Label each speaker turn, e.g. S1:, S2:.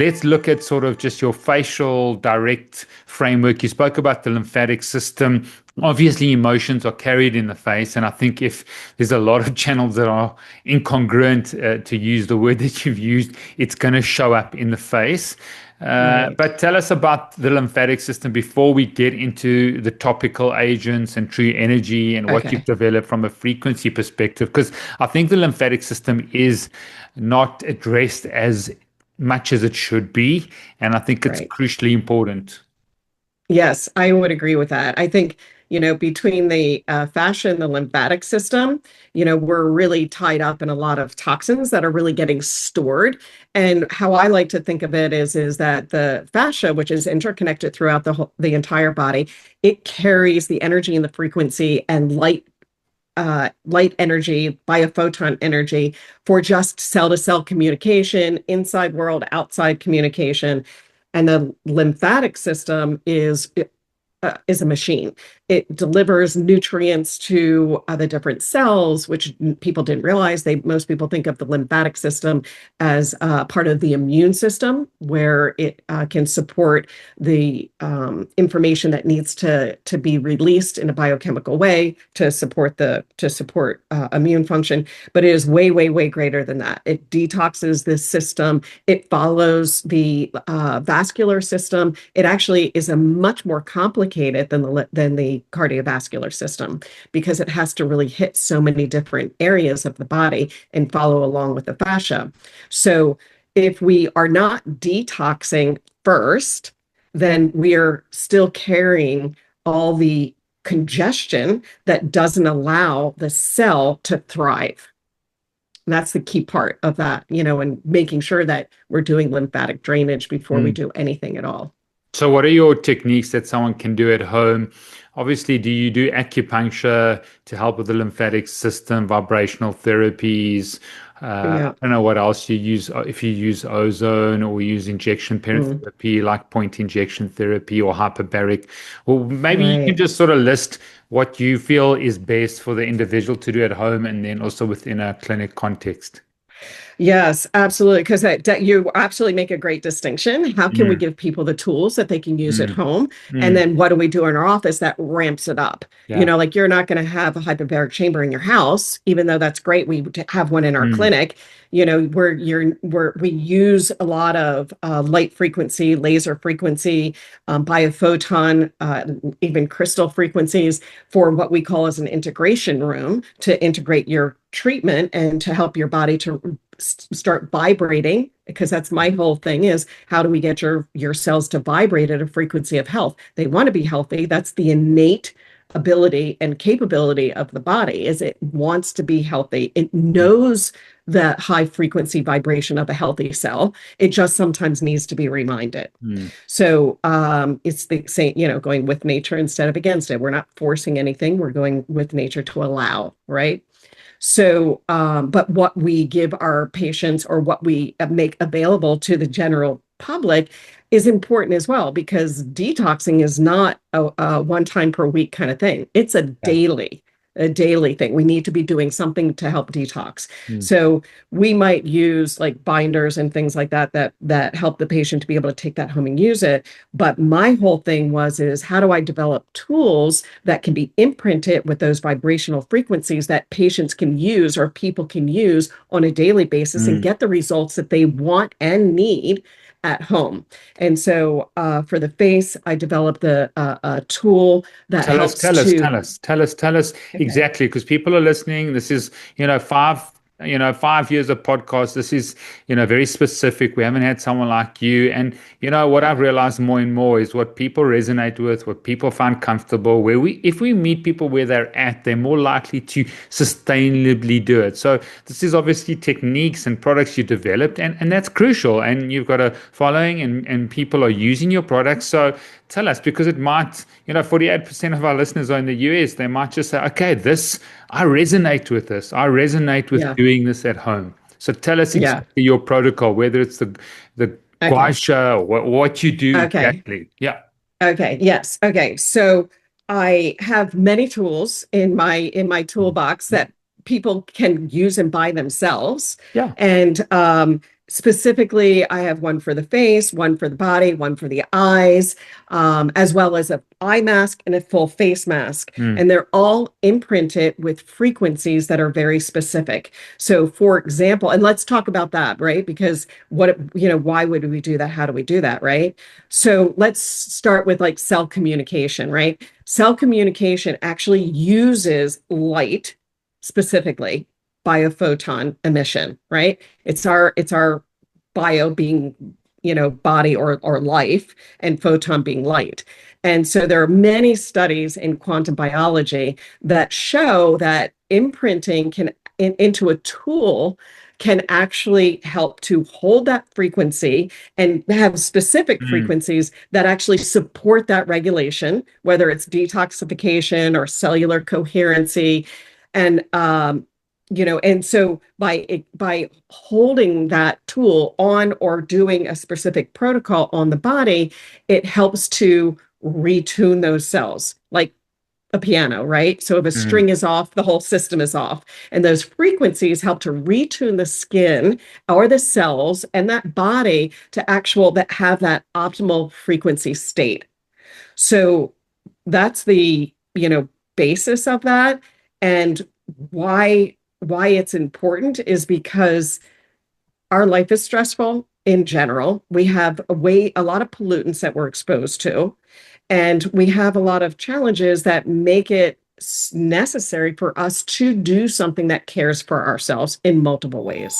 S1: let's look at sort of just your facial direct framework. You spoke about the lymphatic system. Obviously, emotions are carried in the face. And I think if there's a lot of channels that are incongruent, to use the word that you've used, it's going to show up in the face.
S2: Right.
S1: But tell us about the lymphatic system before we get into the topical agents and true energy and what you've
S2: Okay.
S1: developed from a frequency perspective. Because I think the lymphatic system is not addressed as much as it should be. And I think it's
S2: Right.
S1: crucially important.
S2: Yes, I would agree with that. I think, between the fascia and the lymphatic system, we're really tied up in a lot of toxins that are really getting stored. And how I like to think of it is that the fascia, which is interconnected throughout the entire body, it carries the energy and the frequency and light energy, biophoton energy for just cell-to-cell communication, inside world, outside communication. And the lymphatic system is a machine. It delivers nutrients to the different cells, which people didn't realize. Most people think of the lymphatic system as part of the immune system, where it can support the information that needs to be released in a biochemical way to support immune function. But it is way, way, way greater than that. It detoxes this system. It follows the vascular system. It actually is a much more complicated than the cardiovascular system, because it has to really hit so many different areas of the body and follow along with the fascia. So if we are not detoxing first, then we are still carrying all the congestion that doesn't allow the cell to thrive. And that's the key part of that, and making sure that we're doing lymphatic drainage before we do anything at all.
S1: So, what are your techniques that someone can do at home? Obviously, do you do acupuncture to help with the lymphatic system, vibrational therapies? I
S2: Yeah.
S1: don't know what else you use, if you use ozone or use injection
S2: Mm.
S1: therapy like point injection therapy or hyperbaric. Or maybe you can
S2: Right.
S1: just sort of list what you feel is best for the individual to do at home and then also within a clinic context.
S2: Yes, absolutely. Because you absolutely make a great distinction. How can we
S1: Mm,
S2: give people the tools that they can use at
S1: mm,
S2: home? And
S1: mm.
S2: then what do we do in our office that ramps it up?
S1: Yeah.
S2: Like you're not going to have a hyperbaric chamber in your house, even though that's great. We have one in our
S1: Mm,
S2: clinic. We use a lot of light frequency, laser frequency, biophoton, even crystal frequencies for what we call as an integration room to integrate your treatment and to help your body to start vibrating, because that's my whole thing is how do we get your cells to vibrate at a frequency of health? They want to be healthy. That's the innate ability and capability of the body, is it wants to be healthy. It knows the high frequency vibration of a healthy cell. It just sometimes needs to be reminded.
S1: mm,
S2: So it's the same, going with nature instead of against it. We're not forcing anything. We're going with nature to allow, right? So, but what we give our patients or what we make available to the general public is important as well, because detoxing is not a one time per week kind of thing. It's
S1: yeah.
S2: a daily thing. We need to be doing something to help detox.
S1: Mm,
S2: So we might use like binders and things like that help the patient to be able to take that home and use it. But my whole thing is how do I develop tools that can be imprinted with those vibrational frequencies that patients can use or people can use on a daily basis and
S1: mm.
S2: get the results that they want and need at home. And so for the face, I developed a tool that
S1: Tell us,
S2: helps
S1: tell us,
S2: to,
S1: tell us, tell us, tell us
S2: okay.
S1: exactly, because people are listening. This is, 5 years of podcast. This is, very specific. We haven't had someone like you. And, what I've realized more and more is what people resonate with, what people find comfortable, if we meet people where they're at, they're more likely to sustainably do it. So this is obviously techniques and products you developed, and that's crucial. And you've got a following and people are using your products. So tell us, because it might, 48% of our listeners are in the US. They might just say, okay, I resonate with this. I resonate with
S2: Yeah.
S1: doing this at home. So tell us
S2: Yeah.
S1: exactly your protocol, whether it's the gua
S2: Okay.
S1: sha or what you do
S2: Okay.
S1: exactly. Yeah.
S2: Okay. Yes. Okay. So I have many tools in my toolbox that people can use and buy themselves.
S1: Yeah.
S2: And specifically, I have one for the face, one for the body, one for the eyes, as well as a eye mask and a full face mask.
S1: Mm,
S2: And they're all imprinted with frequencies that are very specific. So, for example, and let's talk about that, right? Because why would we do that? How do we do that, right? So let's start with like cell communication, right? Cell communication actually uses light specifically biophoton emission, right? It's our bio being, body or life, and photon being light. And so there are many studies in quantum biology that show that imprinting into a tool can actually help to hold that frequency and have specific
S1: mm,
S2: frequencies that actually support that regulation, whether it's detoxification or cellular coherency. And and so by holding that tool on or doing a specific protocol on the body, it helps to retune those cells, like a piano, right? So if a
S1: mm,
S2: string is off, the whole system is off. And those frequencies help to retune the skin or the cells and that body to that have that optimal frequency state. So that's the, basis of that. And why it's important is because our life is stressful in general. We have a lot of pollutants that we're exposed to, and we have a lot of challenges that make it necessary for us to do something that cares for ourselves in multiple ways.